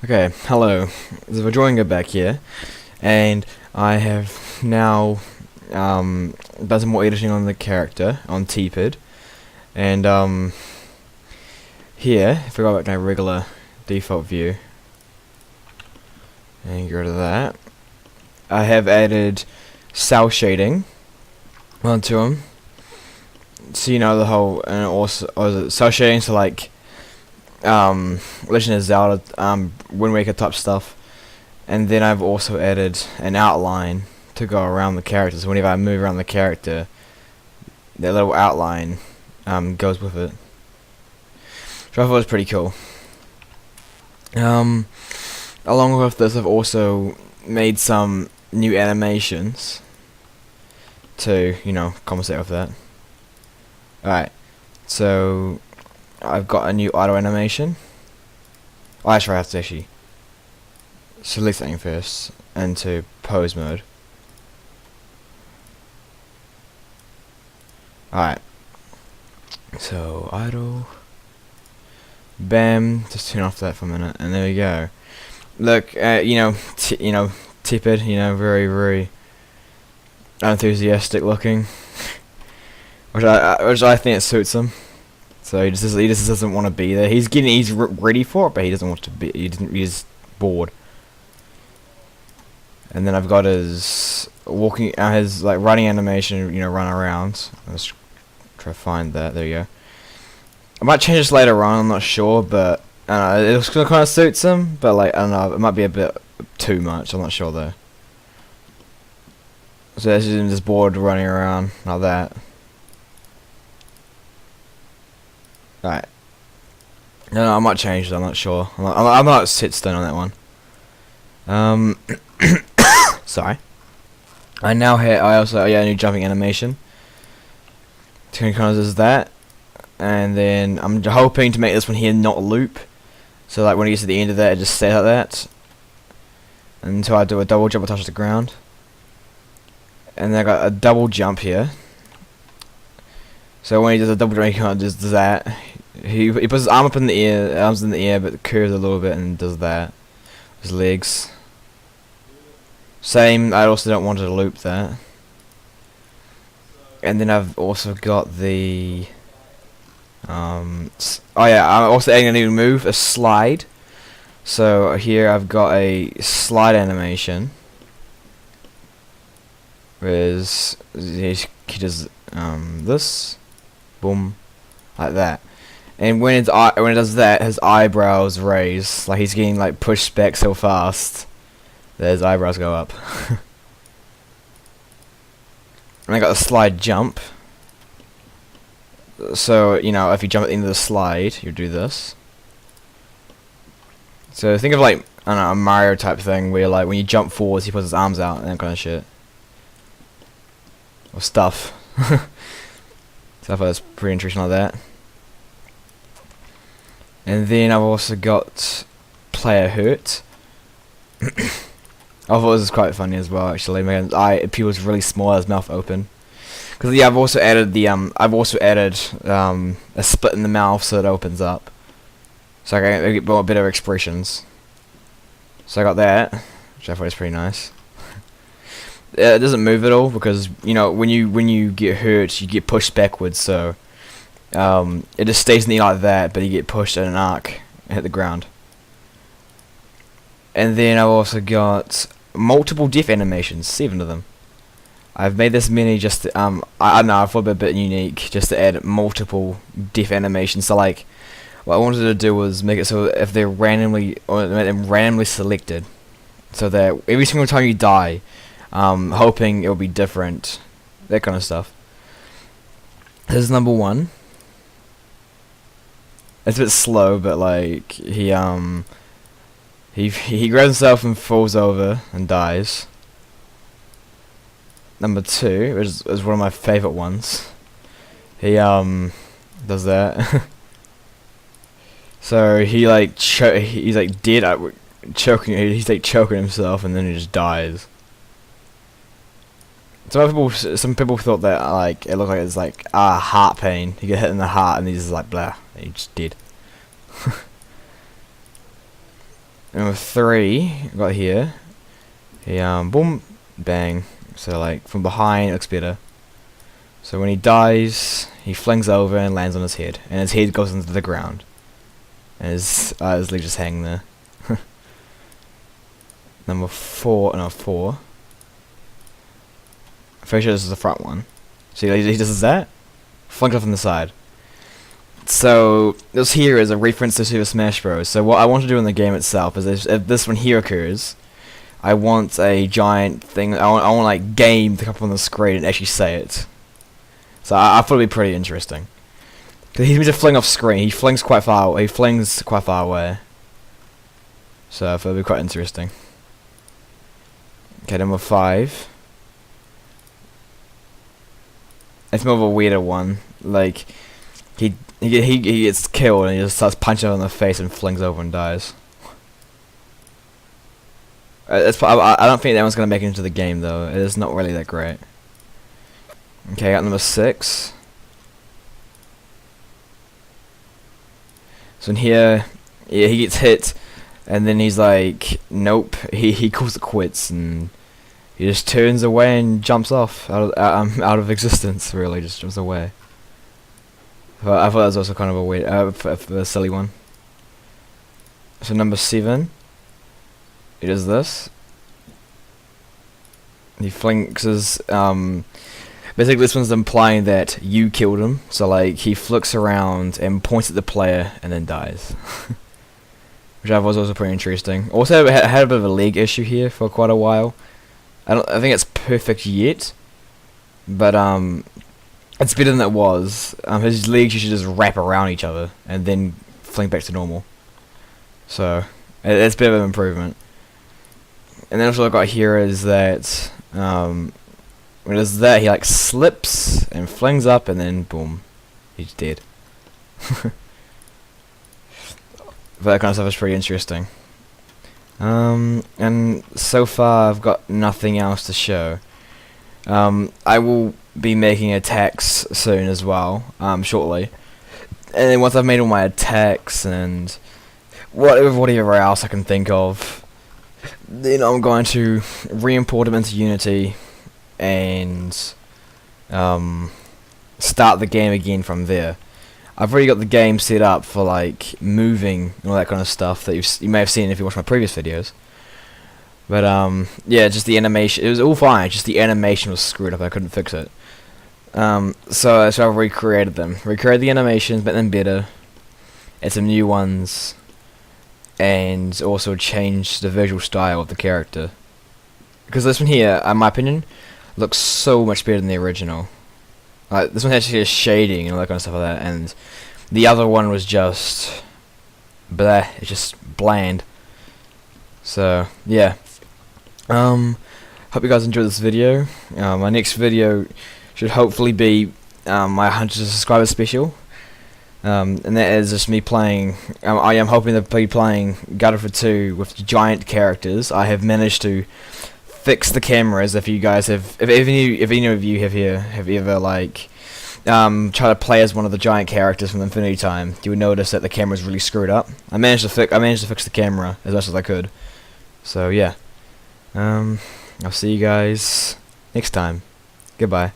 Okay, hello. So we're drawing it back here, and I have now done some more editing on the character on TPID, and here, if I go back to my regular default view and get rid of that, I have added cell shading onto him. So you know the whole, and also cell shading, so like Legend of Zelda, Wind Waker type stuff, and then I've also added an outline to go around the character. So whenever I move around the character, that little outline goes with it. So I thought it was pretty cool. Along with this, I've also made some new animations to, compensate with that. Alright, so I've got a new auto animation. Oh, actually, I have to actually select something first into pose mode. Alright, so idle, bam, just turn off that for a minute, and there we go. Look, Tipid, very, very enthusiastic looking, which I think it suits him. So he just doesn't want to be there. He's ready for it, but he doesn't want to be. He's bored. And then I've got his his like running animation. Run around. Let's try to find that. There you go. I might change this later on. I'm not sure, but I don't know. It kind of suits him, but like I don't know. It might be a bit too much. I'm not sure though. So this is him just bored running around like that. Right. No, I might change it. I'm not sure. I'm not sit stone on that one. Sorry. I also a new jumping animation. Kind of does that, and then I'm hoping to make this one here not loop. So like when it gets to the end of that, it just stays like that until I do a double jump and touch the ground. And then I got a double jump here. So when he does a double jump, he kind of just does that. He puts his arms in the air, but curves a little bit and does that. His legs. Same. I also don't want to loop that. And then I've also got the. I'm also adding a new move, a slide. So here I've got a slide animation. Whereas he does this. Boom, like that, and when it does that, his eyebrows raise, like he's getting like pushed back so fast that his eyebrows go up. And I got the slide jump. So if you jump at the end of the slide, you do this. So think of like I don't know, a Mario type thing where like when you jump forwards, he puts his arms out and that kind of shit, or stuff. So I thought that's pretty interesting like that. And then I've also got player hurt. I thought this was quite funny as well actually. Man, it was really small, his mouth open. Because yeah, I've also added a split in the mouth so it opens up. So I can get more better expressions. So I got that, which I thought was pretty nice. It doesn't move at all because when you get hurt, you get pushed backwards. So it just stays in the air like that, but you get pushed in an arc and hit the ground. And then I've also got multiple death animations, 7 of them. I've made this many just to, I don't know, I thought it a bit unique just to add multiple death animations. So like what I wanted to do was make it so if they're randomly selected, so that every single time you die, hoping it'll be different, that kind of stuff. This is number 1. It's a bit slow, but like he grabs himself and falls over and dies. Number 2, which is one of my favorite ones. He does that. So he like he's like dead, choking. He's like choking himself, and then he just dies. Some people thought that like it looked like it's like heart pain. He get hit in the heart and he's just like blah. And he just dead. number 3, got here. He boom, bang. So like from behind, it looks better. So when he dies, he flings over and lands on his head, and his head goes into the ground, and his leg just hang there. Number 4, no 4. I'm pretty sure this is the front one. See, he does that, flings off on the side. So this here is a reference to Super Smash Bros. So what I want to do in the game itself is if this one here occurs, I want a giant thing. I want like game to come up on the screen and actually say it. So I thought it'd be pretty interesting. Cause he's just fling off screen. He flings quite far. He flings quite far away. So I thought it'd be quite interesting. Okay, number 5. It's more of a weirder one. Like he gets killed and he just starts punching him in the face and flings over and dies. I don't think that one's gonna make it into the game though. It is not really that great. Okay, I got number 6. So in here, yeah, he gets hit, and then he's like, nope. He calls it quits, and he just turns away and jumps off out of existence. Really, just jumps away. But I thought that was also kind of a weird, a silly one. So number 7, it is this. He flinks his, basically this one's implying that you killed him, so like he flicks around and points at the player and then dies. Which I thought was also pretty interesting. Also had a bit of a leg issue here for quite a while. I think it's perfect yet, but it's better than it was. His legs usually just wrap around each other and then fling back to normal. So it's a bit of an improvement. And then also what I got here is that when it does that, he like slips and flings up, and then boom, he's dead. But that kind of stuff is pretty interesting. And so far I've got nothing else to show. I will be making attacks soon as well, shortly. And then once I've made all my attacks and whatever else I can think of, then I'm going to re-import them into Unity and start the game again from there. I've already got the game set up for like moving and all that kind of stuff that you may have seen if you watched my previous videos. But yeah, just the animation, it was all fine, just the animation was screwed up, I couldn't fix it. So I've recreated them. Recreated the animations, made them better, and some new ones, and also changed the visual style of the character. Because this one here, in my opinion, looks so much better than the original. Like this one actually has shading and all that kind of stuff like that, and the other one was just bleh, it's just bland. So yeah, hope you guys enjoyed this video. My next video should hopefully be my 100 subscribers special, and that is just me playing. I am hoping to be playing God of War 2 with giant characters. I have managed to fix the cameras. If you guys have, if any of you have ever like tried to play as one of the giant characters from Infinity Time, you would notice that the camera's really screwed up. I managed to fix the camera as much as I could. So yeah, I'll see you guys next time. Goodbye.